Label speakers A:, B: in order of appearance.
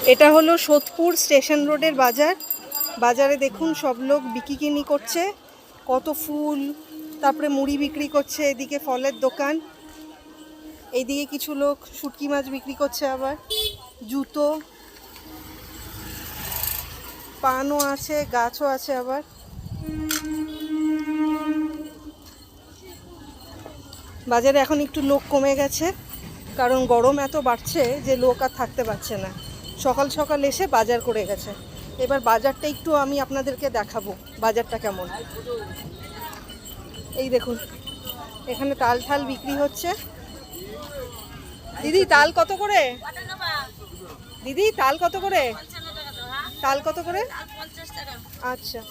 A: এটা হলো সোদপুর স্টেশন রোডের বাজার। বাজারে দেখুন সব লোক বিক্রি করছে, কত ফুল, তারপরে মুড়ি বিক্রি করছে, এদিকে ফলের দোকান, এইদিকে কিছু লোক শুটকি মাছ বিক্রি করছে, আবার জুতো, পানও আছে, গাছও আছে। আবার বাজারে এখন একটু লোক কমে গেছে, কারণ গরম এত বাড়ছে যে লোক আর থাকতে পারছে না। সকাল সকাল এসে বাজার করে গেছে। এবার বাজারটা একটু আমি আপনাদেরকে দেখাবো বাজারটা কেমন। এই দেখুন এখানে তাল ঠাল বিক্রি হচ্ছে। দিদি তাল কত করে? দিদি তাল কত করে? তাল কত করে? আচ্ছা।